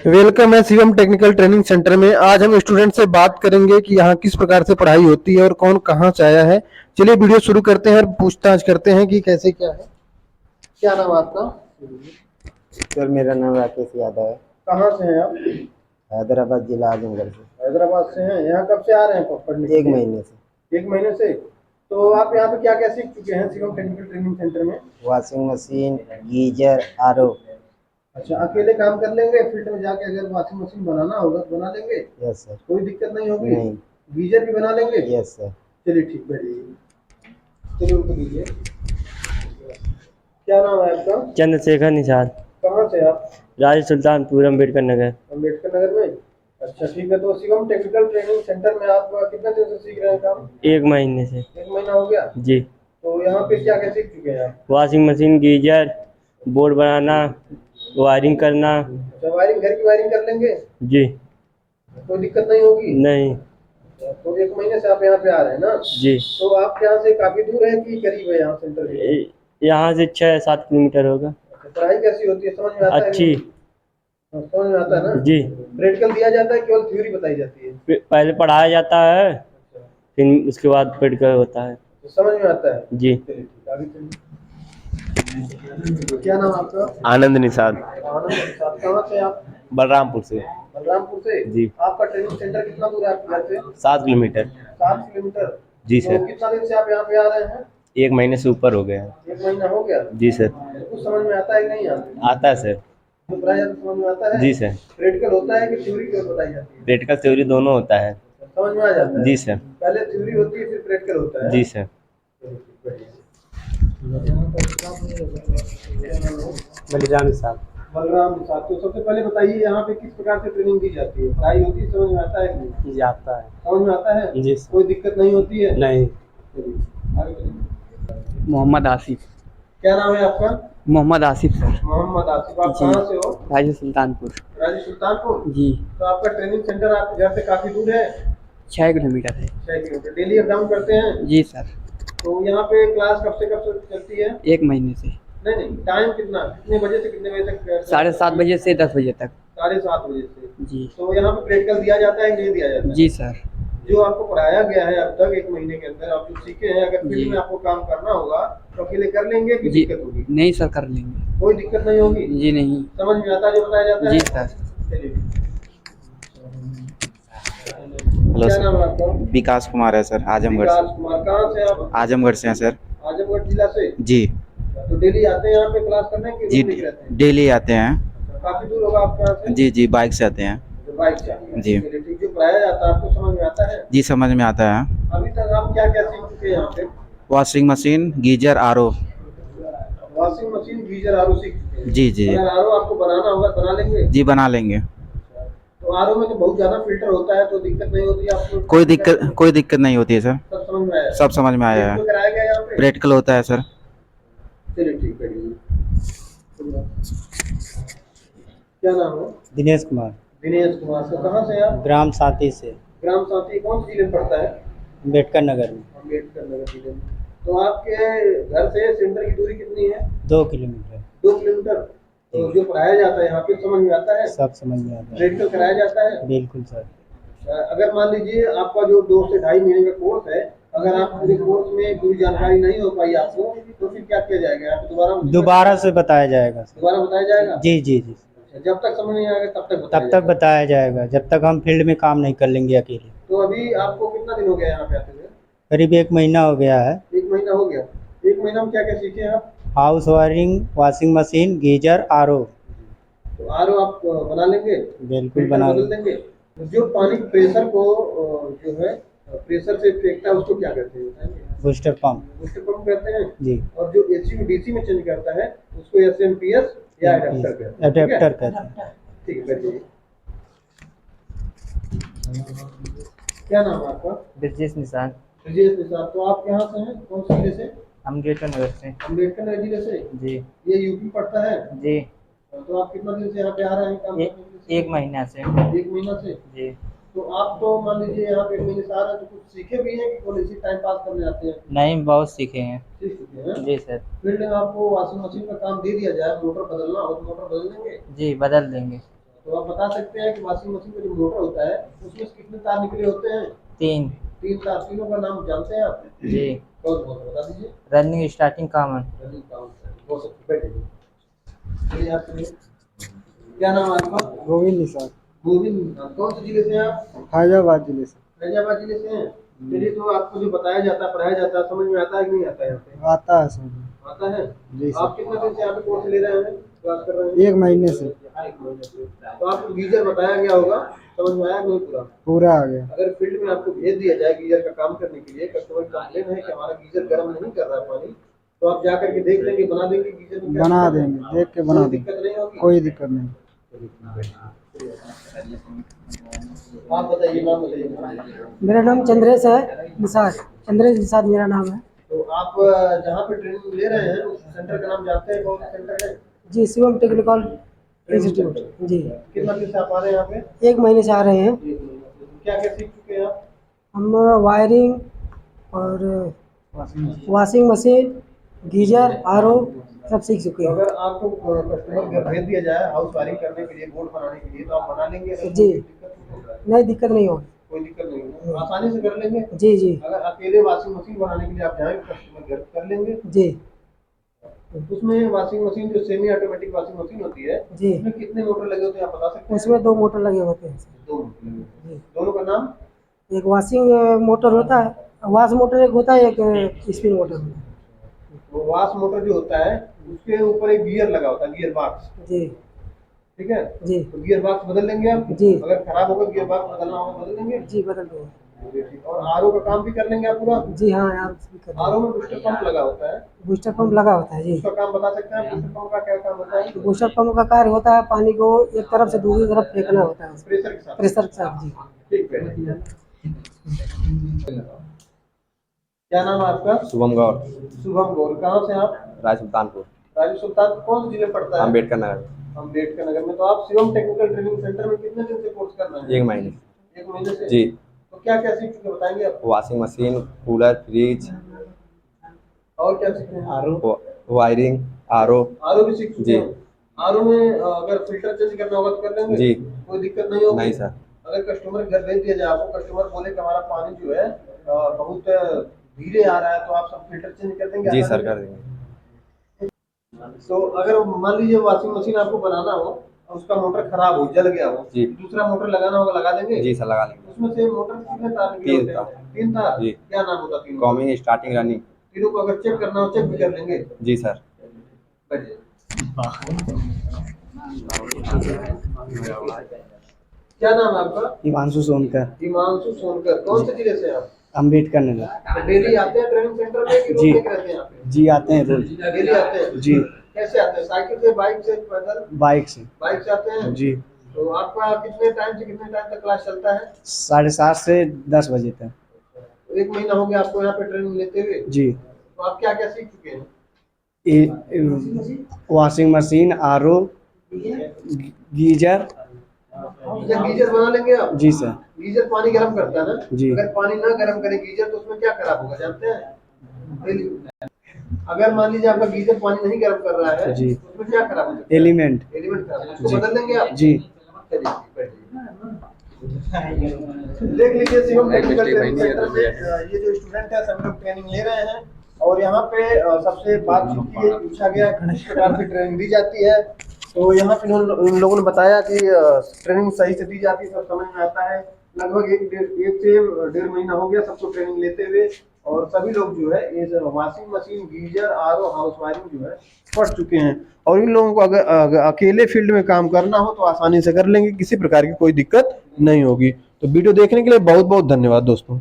Welcome है Shivam technical training centre में। आज हम स्टूडेंट से बात करेंगे कि यहाँ किस प्रकार से पढ़ाई होती है और कौन कहाँ से आया है। चलिए वीडियो शुरू करते हैं और पूछताछ करते हैं कि कैसे क्या है। क्या नाम है आपका? सर मेरा नाम राकेश यादव है। कहाँ से हैं आप? हैदराबाद जिला आजमगढ़ से। हैदराबाद से हैं। यहाँ कब से आ रहे हैं पढ़ने? 1 महीने से। 1 महीने से। तो आप यहाँ पे क्या क्या सीख चुके हैं शिवम टेक्निकल ट्रेनिंग सेंटर में? Washing machine, geyser, RO. अच्छा, अकेले काम कर लेंगे? फील्ड में जाके अगर वॉशिंग मशीन बनाना होगा तो बना लेंगे? Yes sir. कोई दिक्कत नहीं होगी? नहीं। गीजर भी बना लेंगे? Yes sir. चलिए ठीक, बैठिए। चलिए उनको दीजिए। क्या नाम है आपका? चंद्रशेखर निषाद। कहाँ से आप? राज सुल्तानपुर, अम्बेडकर नगर। अम्बेडकर नगर में। अच्छा ठीक है। तो शिवम टेक्निकल ट्रेनिंग सेंटर में आप कितने दिन से सीख रहे हैं काम? 1 महीने से। 1 महीना हो गया जी। तो यहाँ पे क्या क्या सीख चुके हैं आप? वॉशिंग मशीन, गीजर, बोर्ड बनाना, वायरिंग करना। अच्छा, वायरिंग घर की वायरिंग कर लेंगे? जी। कोई दिक्कत नहीं होगी? नहीं। तो 1 महीने से आप यहाँ पे आ रहे हैं ना? जी। तो आप यहाँ से काफी दूर है कि करीब है यहाँ सेंटर के? यहाँ से 6-7 किलोमीटर होगा। अच्छा, पढ़ाई कैसी होती है, समझ में आता है? अच्छी। समझ में आता है ना? जी। प्रैक्टिकल दिया जाता है, केवल थ्योरी बताई जाती है? पहले पढ़ाया जाता है, फिर उसके बाद प्रैक्टिकल होता है। तो समझ में आता है? जी। चलिए ठीक, आगे चलिए। क्या नाम आपका? आनंद निषाद। आनंद निषाद। कहाँ से आप? बलरामपुर से। बलरामपुर से जी। आपका ट्रेनिंग सेंटर कितना दूर है आपके घर से? 7 किलोमीटर। 7 किलोमीटर। जी तो सर। कितना दिन से आप यहाँ पे आ रहे हैं? 1 महीने से ऊपर हो गया है। 1 महीना हो गया। जी सर। तो कुछ समझ में आता है कि नहीं आता? आता है सर। तो पढ़ाई जाता समझ में आता है? जी सर। प्रैक्टिकल होता है कि थ्योरी केवल बताई जाती है? प्रैक्टिकल थ्योरी दोनों होता है। समझ में आ जाता है? जी सर। पहले थ्योरी होती है फिर प्रैक्टिकल होता है? जी सर। बलिराम साहब। बलराम निषाद। तो सबसे पहले बताइए यहाँ पे किस प्रकार से ट्रेनिंग दी जाती है? पढ़ाई होती है, समझ में आता है कि नहीं? जी आता है। समझ में आता है? जी। कोई दिक्कत नहीं होती है? नहीं। चलिए आगे चलिए। मोहम्मद आसिफ। क्या नाम है आपका? मोहम्मद आसिफ सर। मोहम्मद आसिफ। आप जी। कहाँ से हो? राज सुल्तानपुर। राजू सुल्तानपुर। जी। तो आपका ट्रेनिंग सेंटर आपके घर से काफी दूर है? 6 किलोमीटर है। 6 किलोमीटर। डेली अप डाउन करते हैं? जी सर। तो यहाँ पे क्लास कब से चलती है? 1 महीने से। नहीं नहीं, टाइम कितना, कितने बजे से कितने बजे तक? 7:30 बजे से 10 बजे तक। 7:30 बजे से। जी। तो यहाँ पे प्रैक्टिकल दिया जाता है कि नहीं दिया जाता है? जी सर। जो आपको पढ़ाया गया है अब तक 1 महीने के अंदर आप जो सीखे हैं, अगर फील्ड जी। में आपको काम करना होगा तो अकेले कर लेंगे कि जी। दिक्कत होगी? नहीं सर, कर लेंगे। कोई दिक्कत नहीं होगी? जी नहीं। समझ में आता है जो बताया जाता है? जी सर। चलिए। हेलो क्या सर। नाम है आपका? विकास कुमार है सर, आजमगढ़ विकास से। कुमार। कहाँ से आप? आजमगढ़ से हैं सर। आजमगढ़ जिला से। जी। तो डेली आते हैं यहाँ पे क्लास करने की? जी रूम लेके रहते हैं? डेली आते हैं। काफी दूर होगा आपके यहाँ से? जी जी, बाइक से आते हैं। तो बाइक से आते हैं। जी। चलिए ठीक। जो पढ़ाया जाता है आपको समझ में आता है? जी समझ में आता है। अभी तक आप क्या क्या सीख चुके हैं यहाँ पे? Washing machine, geyser, RO. Washing machine, geyser, RO सीख चुके हैं? जी जी। अगर आरओ आपको बनाना होगा बना लेंगे? जी बना लेंगे। तो आरओ में तो बहुत ज्यादा फिल्टर होता है, तो दिक्कत नहीं होती आपको? कोई दिक्कत नहीं होती है सर। सब समझ में आया? सब समझ में आया है। प्रैक्टिकल कराया गया यहाँ पे? प्रैक्टिकल होता है सर। चलिए ठीक है। क्या नाम है? दिनेश कुमार। दिनेश कुमार। से कहाँ से आप? ग्राम साथी से। ग्राम साथी कौन सी जिले में पड़ता है? अम्बेडकर नगर में। अम्बेडकर नगर जिले में। तो आपके घर से सेंटर की दूरी कितनी है? 2 किलोमीटर। 2 किलोमीटर। तो जो पढ़ाया जाता है यहाँ पे समझ में आता है? सब समझ में आता है। प्रैक्टिकल कराया जाता है? बिल्कुल सर। अगर मान लीजिए आपका जो 2 से ढाई महीने का कोर्स है, अगर आप पूरे कोर्स में पूरी जानकारी नहीं हो पाई आपको, तो फिर क्या किया जाएगा? आप दोबारा से बताया जाएगा सर। दोबारा बताया जाएगा? जी जी जी। जब तक समझ नहीं आएगा तब तक तब तक बताया जाएगा जब तक हम फील्ड में काम नहीं कर लेंगे अकेले। तो अभी आपको कितना दिन हो गया यहाँ पे आते हुए? करीब 1 महीना हो गया है। 1 महीना हो गया। 1 महीना में क्या क्या सीखे हैं आप? House wiring, washing machine, geyser, RO. तो आरओ आप बना लेंगे? बिल्कुल फिल्टर बना बदल देंगे? जो पानी प्रेशर को जो है प्रेशर से फेंकता है उसको क्या कहते हैं बताएंगे? Booster pump. बूस्टर पंप कहते हैं। जी। और जो एसी डीसी में चेंज करता है उसको एसएमपीएस या एडेप्टर कहते हैं। एडेप्टर कहते हैं। ठीक है, बैठिए। क्या नाम है आपका? ब्रजेश निषाद। ब्रजेश निषाद। तो आप यहाँ से हैं, कौन से जिले से? अम्बेडकर नगर से। अम्बेडकर नगर जिले से। जी। ये यूपी पड़ता है? जी। तो आप कितना दिन से यहाँ पे आ रहे हैं काम करने के लिए? 1 महीना से। 1 महीना से। जी। तो आप तो मान लीजिए यहाँ पे 1 महीने से आ रहे हैं, तो कुछ सीखे भी हैं कि केवल इसी टाइम पास करने आते हैं? नहीं, बहुत सीखे हैं। सीख चुके हैं। जी सर। फील्ड में आपको वॉशिंग मशीन का काम दे दिया जाए, मोटर बदलना हो तो मोटर बदल देंगे? जी, बदल देंगे। तो आप बता सकते हैं कि वॉशिंग मशीन का जो मोटर होता है उसमें से कितने तार निकले होते हैं? 3। 3 तार, तीनों का नाम जानते हैं आप? जी। कौन कौन बता दीजिए। Running, starting, common. Running count हो सकते, बैठिए। चलिए आप चलिए। क्या नाम है आपका? गोविंद निषाद। गोविंद, कौन से जिले से हैं आप? हैदराबाद जिले से। फैजाबाद जिले से हैं। चलिए, तो आपको जो बताया जाता है, पढ़ाया जाता है, समझ में आता है कि नहीं आता है? यहाँ पे आता है सर। आता है। जी सर। आप कितने दिन से यहाँ पे कोर्स ले रहे हैं, क्लास कर रहे हैं? 1 महीने से। 1 महीने से। तो आपको गीजर बताया गया होगा, समझ में आया नहीं पूरा? पूरा आ गया। अगर फील्ड में आपको भेज दिया जाए गीजर का काम करने के लिए, कस्टमर कंप्लेन है कि हमारा गीजर गर्म नहीं कर रहा है पानी, तो आप जा करके देख लेंगे, बना देंगे गीजर में? बना देंगे, देख के बना कोई देंगे। दिक्कत नहीं होगी? कोई दिक्कत नहीं। आप बताइए, नाम बताइए। मेरा नाम चंद्रेश है, निषाद, चंद्रेश निषाद मेरा नाम है। तो आप जहाँ पे ट्रेनिंग ले रहे हैं उस सेंटर का नाम जानते हैं, कौन सा सेंटर है? जी, शिवम टेक्निकल इंस्टीट्यूट। जी। कितना दिन से आप आ रहे हैं यहाँ पे? 1 महीने से आ रहे हैं। क्या क्या सीख चुके हैं आप? हम वायरिंग और वॉशिंग मशीन, गीजर, आरओ सब सीख चुके तो हैं। अगर आपको कस्टमर घर भेज दिया जाए हाउस वायरिंग करने के लिए, बोर्ड बनाने के लिए, तो आप बना लेंगे? अगर जी। कोई दिक्कत होगा? नहीं, दिक्कत नहीं होगी। कोई दिक्कत नहीं होगी, आसानी से कर लेंगे? जी जी अगर अकेले वॉशिंग मशीन बनाने के लिए आप जाएंगे कस्टमर घर कर लेंगे? जी उसमें वॉशिंग मशीन जो सेमी ऑटोमेटिक वॉशिंग मशीन होती है, जी। उसमें कितने मोटर लगे होते हैं, आप बता सकते हैं? उसमें 2 मोटर लगे होते हैं। 2 मोटर लगे होते हैं। जी। दोनों का नाम? एक वॉशिंग मोटर होता है, वॉश मोटर एक होता है, एक स्पिन मोटर होता है। वो वॉश मोटर जो होता है उसके ऊपर एक गियर लगा होता है, गियर बॉक्स, जी ठीक है? जी तो गियर बॉक्स बदल लेंगे आप? जी। अगर खराब होगा गियर बॉक्स बदलना होगा, बदल लेंगे? जी, बदल देंगे। और आरओ का काम भी कर लेंगे आप पूरा? जी हाँ, यार कर आरओ में बूस्टर पंप लगा होता है, बूस्टर पंप लगा होता है। जी। उसका काम बता सकते हैं? बूस्टर पंप का क्या काम होता है? बूस्टर पंप का कार्य होता है पानी को एक तरफ से दूसरी तरफ फेंकना होता है, प्रेशर के साथ? प्रेशर के साथ। जी। ठीक है। क्या नाम है आपका? शुभम गौर, शुभम गौर, कहाँ से आप? राय सुल्तानपुर, राजू सुल्तान, कौन से जिले पड़ता है? अम्बेडकर नगर। अम्बेडकर नगर में। तो आप शिवम टेक्निकल ट्रेनिंग सेंटर में कितने दिन से कोर्स कर रहे हैं? 1 महीने। 1 महीने से? जी। तो क्या क्या सीख चुके बताएंगे आप? वॉशिंग मशीन, कूलर, फ्रिज, और क्या सीखे हैं? Wiring, RO. आरओ भी सीख चुके जी। हैं? आरओ में अगर फिल्टर चेंज करना होगा तो कर लेंगे? जी। कोई दिक्कत नहीं होगी? नहीं सर। अगर कस्टमर घर भेज दिया जाए आपको, कस्टमर बोले कि हमारा पानी जो है बहुत धीरे आ रहा है, तो आप सब फिल्टर चेंज कर देंगे? जी आसानी सर, से? कर देंगे। तो अगर मान लीजिए वॉशिंग मशीन आपको बनाना हो और उसका मोटर खराब हो, जल गया हो, जी। दूसरा मोटर लगाना होगा, लगा देंगे? जी सर, लगा लेंगे। उसमें से मोटर के कितने तार निकले 3 होते हैं? तार। 3 तार? जी। क्या नाम होता है तीनों? Combing, starting, running. तीनों को अगर चेक करना हो, चेक भी कर लेंगे? जी सर। बैठिए। क्या नाम है आपका? हिमांशु सोनकर, हिमांशु सोनकर, कौन से जिले से हैं आप? अम्बेडकर नगर। तो डेली आते हैं ट्रेनिंग सेंटर में कि रोज जी। लेके रहते हैं यहाँ पे? जी, आते हैं रोज। डेली आते हैं? जी। कैसे आते हैं, साइकिल से, बाइक से, पैदल? बाइक से। बाइक से आते हैं? जी। तो आपका कितने टाइम से कितने टाइम तक क्लास चलता है? 7:30 से 10 बजे तक। 1 महीना हो गया आपको यहाँ पे ट्रेनिंग लेते हुए? जी। तो आप क्या क्या सीख चुके हैं? Washing machine, RO, geyser. अच्छा, गीजर बना लेंगे आप? जी सर। गीजर पानी गर्म करता है ना? जी। अगर पानी ना गर्म करे गीजर तो उसमें क्या खराब होगा जानते हैं? अगर मान लीजिए आपका गीजर पानी नहीं गर्म कर रहा है, जी। तो उसमें क्या खराब होगा? एलिमेंट। एलिमेंट खराब, उसको जी। बदल देंगे आप? जी। चलिए, बैठिए। देख लीजिए, शिवम टेक्निकल ट्रेनिंग सेंटर में ये जो स्टूडेंट है सभी लोग ट्रेनिंग ले रहे हैं, और यहाँ पे सबसे बातचीत की है, पूछा गया किस प्रकार से ट्रेनिंग दी जाती है। तो यहाँ पे उन लोगों ने बताया कि ट्रेनिंग सही से दी जाती है, सब समझ में आता है। लगभग 1 से 1.5 महीना हो गया सबको ट्रेनिंग लेते हुए, और सभी लोग जो है ये washing machine, geyser, RO, house wiring जो है पढ़ चुके हैं। और इन लोगों को अगर अकेले फील्ड में काम करना हो तो आसानी से कर लेंगे, किसी प्रकार की कोई दिक्कत नहीं होगी। तो वीडियो देखने के लिए बहुत बहुत धन्यवाद दोस्तों।